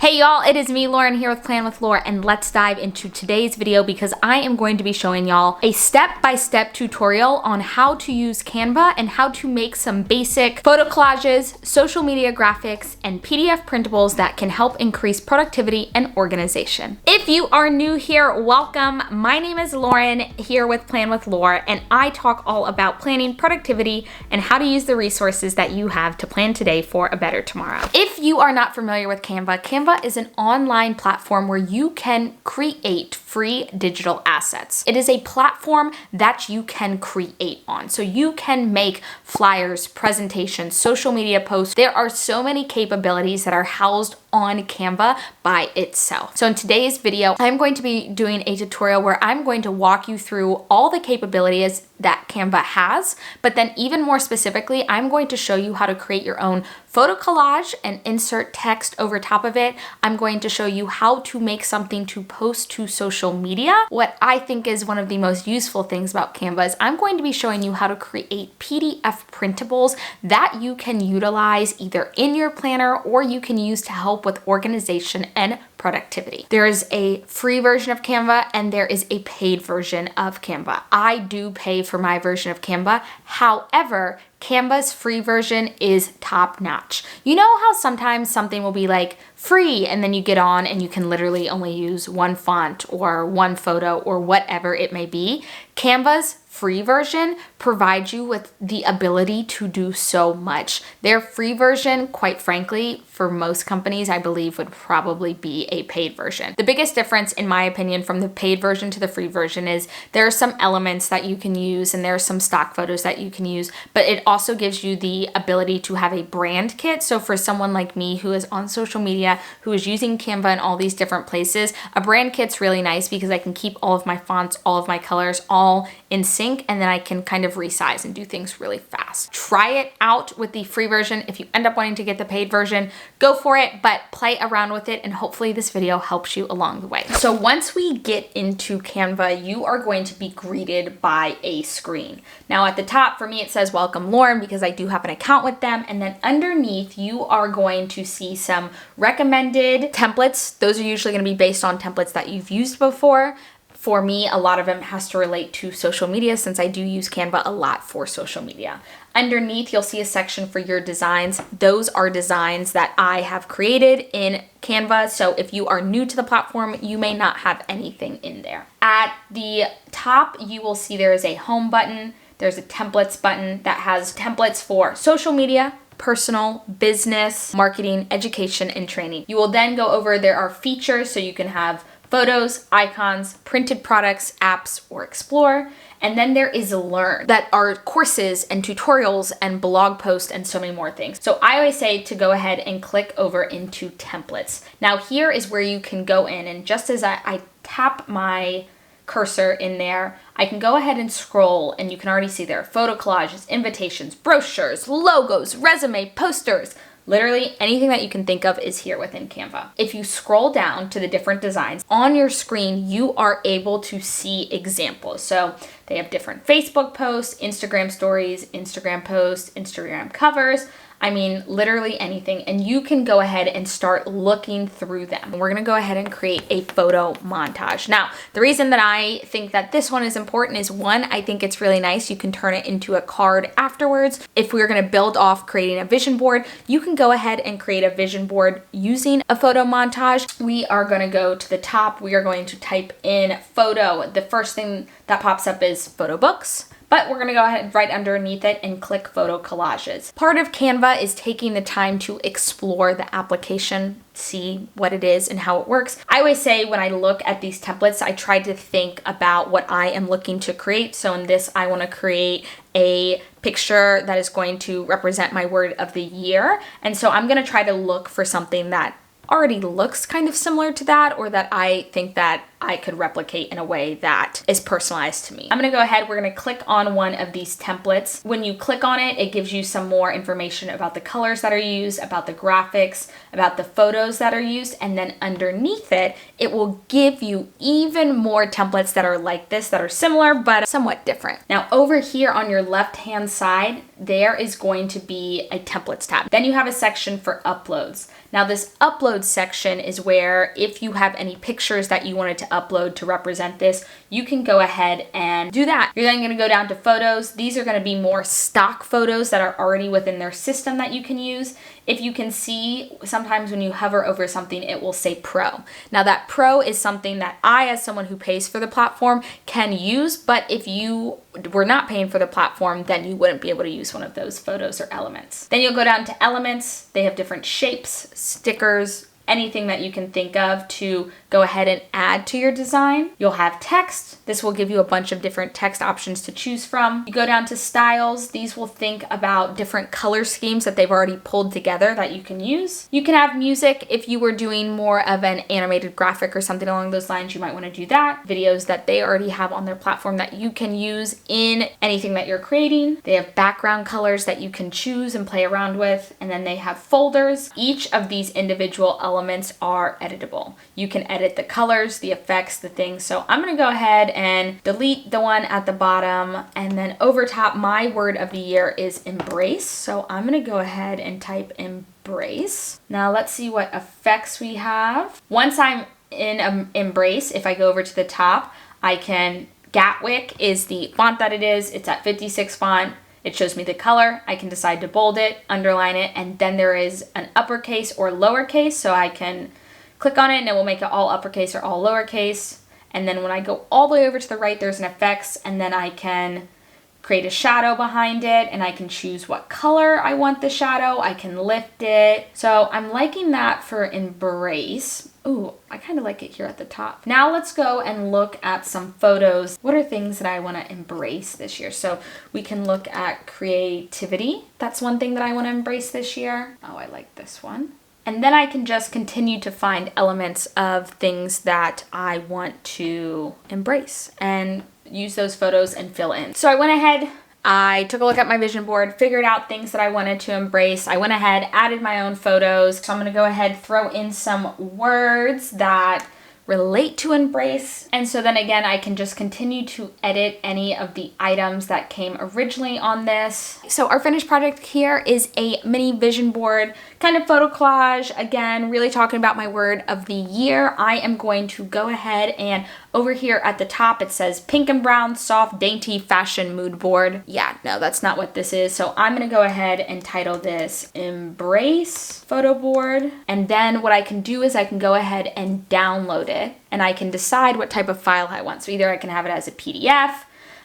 Hey y'all, it is me, Lauren, here with Plan with Laura, and let's dive into today's video because I am going to be showing y'all a step-by-step tutorial on how to use Canva and how to make some basic photo collages, social media graphics, and PDF printables that can help increase productivity and organization. If you are new here, welcome. My name is Lauren, here with Plan with Laura, and I talk all about planning, productivity, and how to use the resources that you have to plan today for a better tomorrow. If you are not familiar with Canva, Canva is an online platform where you can create free digital assets. It is a platform that you can create on. So you can make flyers, presentations, social media posts. There are so many capabilities that are housed on Canva by itself. So in today's video, I'm going to be doing a tutorial where I'm going to walk you through all the capabilities that Canva has, but then even more specifically, I'm going to show you how to create your own photo collage and insert text over top of it. I'm going to show you how to make something to post to social media. What I think is one of the most useful things about Canva is I'm going to be showing you how to create PDF printables that you can utilize either in your planner or you can use to help with organization and productivity. There is a free version of Canva and there is a paid version of Canva. I do pay for my version of Canva. However, Canva's free version is top notch. You know how sometimes something will be like free and then you get on and you can literally only use one font or one photo or whatever it may be? Canva's free version provides you with the ability to do so much. Their free version, quite frankly, for most companies, I believe would probably be a paid version. The biggest difference, in my opinion, from the paid version to the free version is there are some elements that you can use and there are some stock photos that you can use, but it also gives you the ability to have a brand kit. So for someone like me who is on social media, who is using Canva in all these different places, a brand kit's really nice because I can keep all of my fonts, all of my colors, all in sync, and then I can kind of resize and do things really fast. Try it out with the free version. If you end up wanting to get the paid version, go for it, but play around with it and hopefully this video helps you along the way. So once we get into Canva, you are going to be greeted by a screen. Now at the top, for me, it says welcome Lauren because I do have an account with them. And then underneath, you are going to see some recommended templates. Those are usually going to be based on templates that you've used before. For me, a lot of them has to relate to social media since I do use Canva a lot for social media. Underneath, you'll see a section for your designs. Those are designs that I have created in Canva. So if you are new to the platform, you may not have anything in there. At the top, you will see there is a home button. There's a templates button that has templates for social media, personal, business, marketing, education, and training. You will then go over, there are features, so you can have photos, icons, printed products, apps, or explore. And then there is learn, that are courses and tutorials and blog posts and so many more things. So I always say to go ahead and click over into templates. Now here is where you can go in, and just as I tap my cursor in there, I can go ahead and scroll and you can already see there photo collages, invitations, brochures, logos, resume, posters. Literally anything that you can think of is here within Canva. If you scroll down to the different designs, on your screen, you are able to see examples. So they have different Facebook posts, Instagram stories, Instagram posts, Instagram covers. I mean, literally anything. And you can go ahead and start looking through them. We're gonna go ahead and create a photo montage. Now, the reason that I think that this one is important is one, I think it's really nice. You can turn it into a card afterwards. If we're gonna build off creating a vision board, you can go ahead and create a vision board using a photo montage. We are gonna go to the top. We are going to type in photo. The first thing that pops up is photo books. But we're gonna go ahead right underneath it and click photo collages. Part of Canva is taking the time to explore the application, see what it is and how it works. I always say when I look at these templates, I try to think about what I am looking to create. So in this, I wanna create a picture that is going to represent my word of the year. And so I'm gonna try to look for something that already looks kind of similar to that, or that I think that I could replicate in a way that is personalized to me. I'm gonna go ahead, we're gonna click on one of these templates. When you click on it, it gives you some more information about the colors that are used, about the graphics, about the photos that are used, and then underneath it, it will give you even more templates that are like this, that are similar, but somewhat different. Now over here on your left-hand side, there is going to be a templates tab. Then you have a section for uploads. Now this upload section is where if you have any pictures that you wanted to upload to represent this, you can go ahead and do that. You're then gonna go down to photos. These are gonna be more stock photos that are already within their system that you can use. If you can see, sometimes when you hover over something, it will say Pro. Now that Pro is something that I, as someone who pays for the platform, can use, but if you were not paying for the platform, then you wouldn't be able to use one of those photos or elements. Then you'll go down to elements. They have different shapes, stickers, anything that you can think of to go ahead and add to your design. You'll have text. This will give you a bunch of different text options to choose from. You go down to styles. These will think about different color schemes that they've already pulled together that you can use. You can have music. If you were doing more of an animated graphic or something along those lines, you might want to do that. Videos that they already have on their platform that you can use in anything that you're creating. They have background colors that you can choose and play around with. And then they have folders. Each of these individual elements are editable. You can edit the colors, the effects, the things. So I'm gonna go ahead and delete the one at the bottom, and then over top, my word of the year is embrace. So I'm gonna go ahead and type embrace. Now let's see what effects we have. Once I'm in embrace, if I go over to the top, I can, Gatwick is the font that it is. It's at 56 font. It shows me the color. I can decide to bold it, underline it, and then there is an uppercase or lowercase, so I can click on it and it will make it all uppercase or all lowercase. And then when I go all the way over to the right, there's an effects, and then I can create a shadow behind it, and I can choose what color I want the shadow. I can lift it. So I'm liking that for embrace. Ooh, I kind of like it here at the top. Now let's go and look at some photos. What are things that I want to embrace this year? So we can look at creativity. That's one thing that I want to embrace this year. Oh, I like this one. And then I can just continue to find elements of things that I want to embrace and use those photos and fill in. So I went ahead, I took a look at my vision board, figured out things that I wanted to embrace. I went ahead, added my own photos. So I'm gonna go ahead, throw in some words that relate to embrace. And so then again, I can just continue to edit any of the items that came originally on this. So our finished project here is a mini vision board, kind of photo collage. Again, really talking about my word of the year. I am going to go ahead and over here at the top, it says pink and brown, soft, dainty fashion mood board. Yeah, no, that's not what this is. So I'm gonna go ahead and title this Embrace Photo Board. And then what I can do is I can go ahead and download it, and I can decide what type of file I want. So either I can have it as a PDF,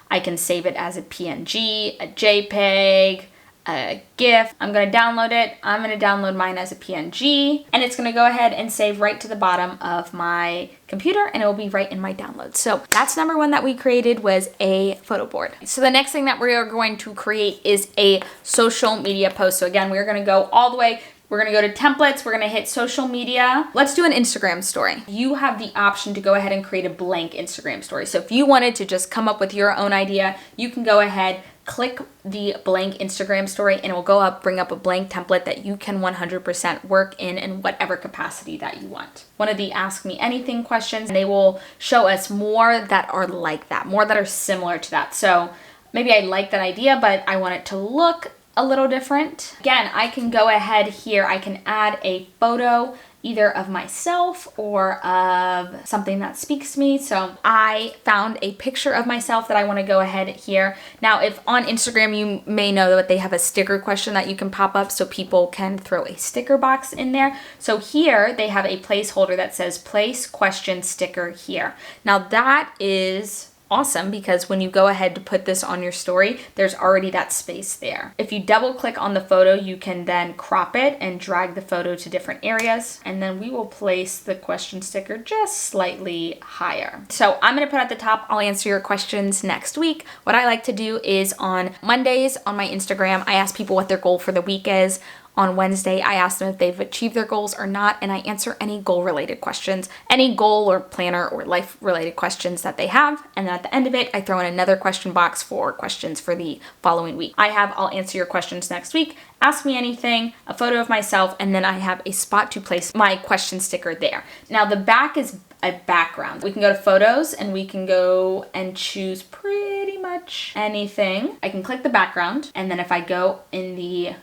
I can save it as a PNG, a JPEG, a GIF. I'm gonna download it. I'm gonna download mine as a PNG, and it's gonna go ahead and save right to the bottom of my computer, and it will be right in my downloads. So that's number one that we created, was a photo board. So the next thing that we are going to create is a social media post. So again, we're gonna go all the way. We're gonna go to templates, we're gonna hit social media. Let's do an Instagram story. You have the option to go ahead and create a blank Instagram story. So if you wanted to just come up with your own idea, you can go ahead, click the blank Instagram story, and it will go up, bring up a blank template that you can 100% work in whatever capacity that you want. One of the Ask Me Anything questions, and they will show us more that are like that, more that are similar to that. So maybe I like that idea, but I want it to look a little different. Again, I can go ahead here, I can add a photo either of myself or of something that speaks to me. So I found a picture of myself that I want to go ahead here. Now, if on Instagram, you may know that they have a sticker question that you can pop up so people can throw a sticker box in there. So here they have a placeholder that says place question sticker here. Now that is awesome, because when you go ahead to put this on your story, there's already that space there. If you double click on the photo, you can then crop it and drag the photo to different areas. And then we will place the question sticker just slightly higher. So I'm gonna put at the top, I'll answer your questions next week. What I like to do is on Mondays on my Instagram, I ask people what their goal for the week is. on Wednesday. I ask them if they've achieved their goals or not, and I answer any goal-related questions, any goal or planner or life-related questions that they have. And then at the end of it, I throw in another question box for questions for the following week. I'll answer your questions next week, ask me anything, a photo of myself, and then I have a spot to place my question sticker there. Now the back is a background. We can go to photos and we can go and choose pretty much anything. I can click the background, and then if I go in the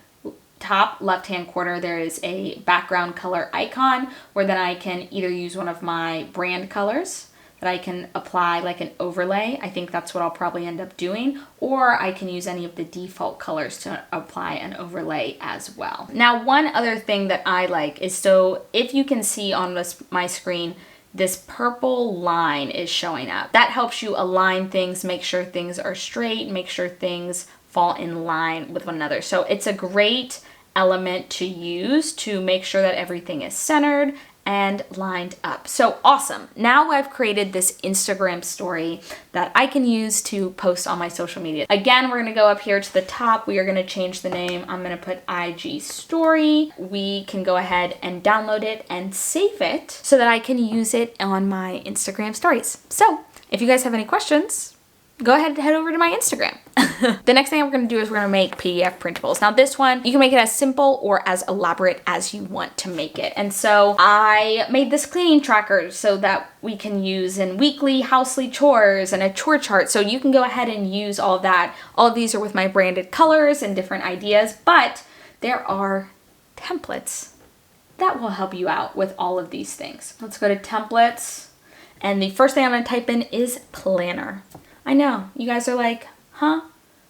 top left-hand corner, there is a background color icon where then I can either use one of my brand colors that I can apply like an overlay. I think that's what I'll probably end up doing, or I can use any of the default colors to apply an overlay as well. Now, one other thing that I like is, so if you can see on my screen, this purple line is showing up. That helps you align things, make sure things are straight, make sure things fall in line with one another. So it's a great element to use to make sure that everything is centered and lined up. So awesome. Now I've created this Instagram story that I can use to post on my social media. Again, we're gonna go up here to the top. We are gonna change the name. I'm gonna put IG story. We can go ahead and download it and save it so that I can use it on my Instagram stories. So if you guys have any questions, go ahead and head over to my Instagram. The next thing we're going to do is we're going to make PDF printables. Now this one, you can make it as simple or as elaborate as you want to make it. And so I made this cleaning tracker so that we can use in weekly housely chores and a chore chart. So you can go ahead and use all of that. All of these are with my branded colors and different ideas, but there are templates that will help you out with all of these things. Let's go to templates. And the first thing I'm going to type in is planner. I know, you guys are like, huh?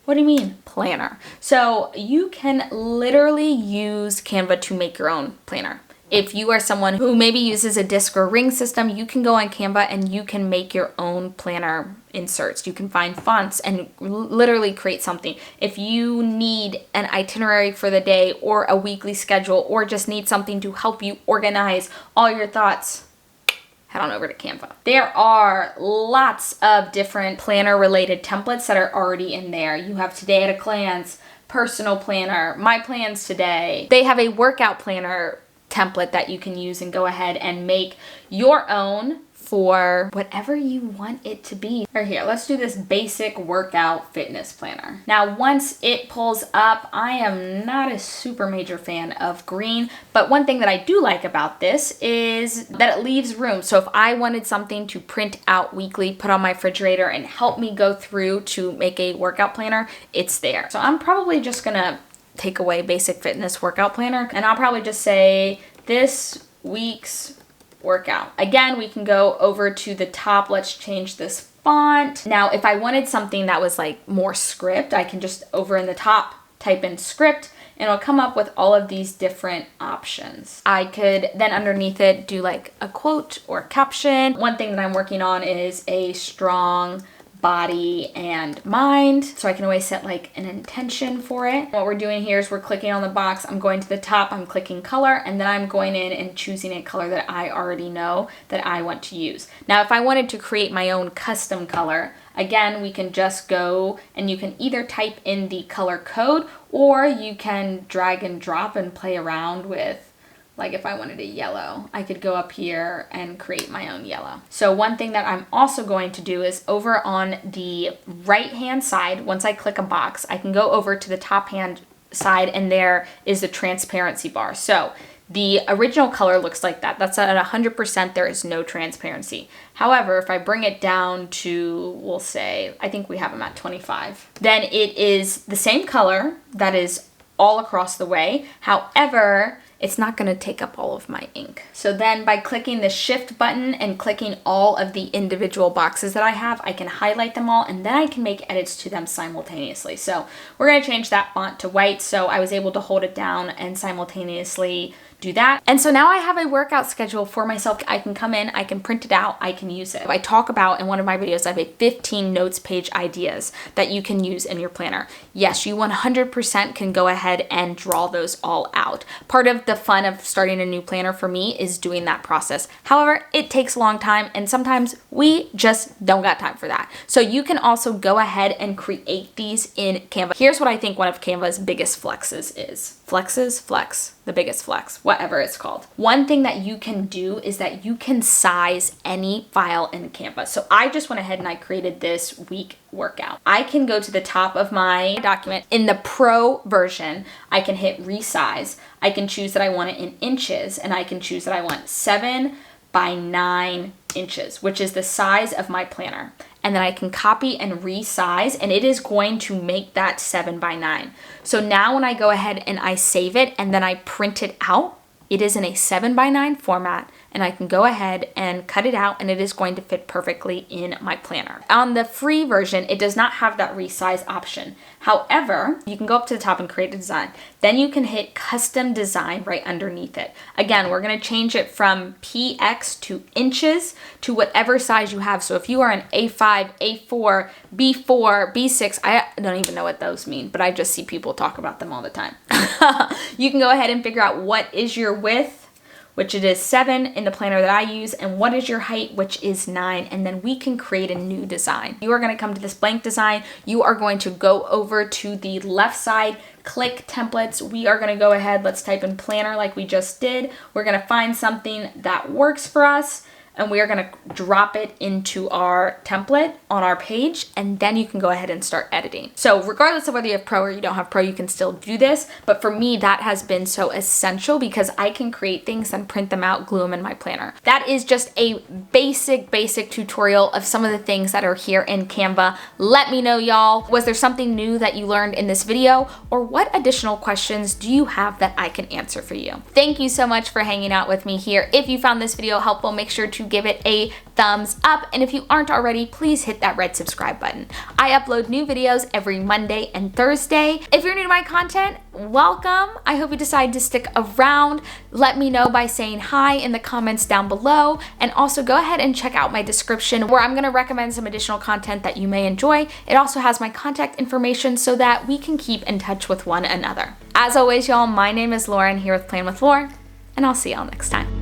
What do you mean, planner? So you can literally use Canva to make your own planner. If you are someone who maybe uses a disc or ring system, you can go on Canva and you can make your own planner inserts. You can find fonts and literally create something. If you need an itinerary for the day or a weekly schedule, or just need something to help you organize all your thoughts, head on over to Canva. There are lots of different planner related templates that are already in there. You have Today at a Glance, Personal Planner, My Plans Today. They have a workout planner template that you can use and go ahead and make your own for whatever you want it to be. Or here, let's do this basic workout fitness planner. Now, once it pulls up, I am not a super major fan of green, but one thing that I do like about this is that it leaves room. So if I wanted something to print out weekly, put on my refrigerator, and help me go through to make a workout planner, it's there. So I'm probably just gonna take away basic fitness workout planner, and I'll probably just say this week's workout. Again, we can go over to the top. Let's change this font. Now, if I wanted something that was like more script, I can just over in the top type in script and it'll come up with all of these different options. I could then underneath it do like a quote or caption. One thing that I'm working on is a strong body and mind, so I can always set like an intention for it. What we're doing here is we're clicking on the box, I'm going to the top, I'm clicking color, and then I'm going in and choosing a color that I already know that I want to use. Now, if I wanted to create my own custom color, again, we can just go and you can either type in the color code or you can drag and drop and play around with. Like if I wanted a yellow, I could go up here and create my own yellow. So one thing that I'm also going to do is over on the right-hand side, once I click a box, I can go over to the top-hand side and there is the transparency bar. So the original color looks like that. That's at 100%, there is no transparency. However, if I bring it down to, we'll say, I think we have them at 25, then it is the same color that is all across the way. However, it's not going to take up all of my ink. So then by clicking the shift button and clicking all of the individual boxes that I have, I can highlight them all and then I can make edits to them simultaneously. So we're going to change that font to white. So I was able to hold it down and simultaneously do that. And so now I have a workout schedule for myself. I can come in, I can print it out, I can use it. I talk about in one of my videos, I have a 15 notes page ideas that you can use in your planner. Yes, you 100% can go ahead and draw those all out. Part of the fun of starting a new planner for me is doing that process. However, it takes a long time and sometimes we just don't got time for that. So you can also go ahead and create these in Canva. Here's what I think one of Canva's biggest flexes is. The biggest flex, whatever it's called. One thing that you can do is that you can size any file in Canva. So I just went ahead and I created this week workout. I can go to the top of my document. In the pro version, I can hit resize. I can choose that I want it in inches and I can choose that I want 7 by 9 inches, which is the size of my planner. And then I can copy and resize and it is going to make that 7 by 9. So now when I go ahead and I save it and then I print it out, it is in a 7 by 9 format and I can go ahead and cut it out and it is going to fit perfectly in my planner. On the free version, it does not have that resize option. However, you can go up to the top and create a design. Then you can hit custom design right underneath it. Again, we're gonna change it from px to inches to whatever size you have. So if you are an A5, A4, B4, B6, I don't even know what those mean, but I just see people talk about them all the time. You can go ahead and figure out what is your width, which it is 7 in the planner that I use, and what is your height, which is 9, and then we can create a new design. You are gonna come to this blank design, you are going to go over to the left side, click templates. We are gonna go ahead, let's type in planner like we just did. We're gonna find something that works for us, and we are gonna drop it into our template on our page, and then you can go ahead and start editing. So regardless of whether you have pro or you don't have pro, you can still do this. But for me, that has been so essential because I can create things and print them out, glue them in my planner. That is just a basic tutorial of some of the things that are here in Canva. Let me know, y'all. Was there something new that you learned in this video? Or what additional questions do you have that I can answer for you? Thank you so much for hanging out with me here. If you found this video helpful, make sure to give it a thumbs up. And if you aren't already, please hit that red subscribe button. I upload new videos every Monday and Thursday. If you're new to my content, welcome. I hope you decide to stick around. Let me know by saying hi in the comments down below. And also go ahead and check out my description where I'm gonna recommend some additional content that you may enjoy. It also has my contact information so that we can keep in touch with one another. As always, y'all, my name is Lauren here with Plan with Lore, and I'll see y'all next time.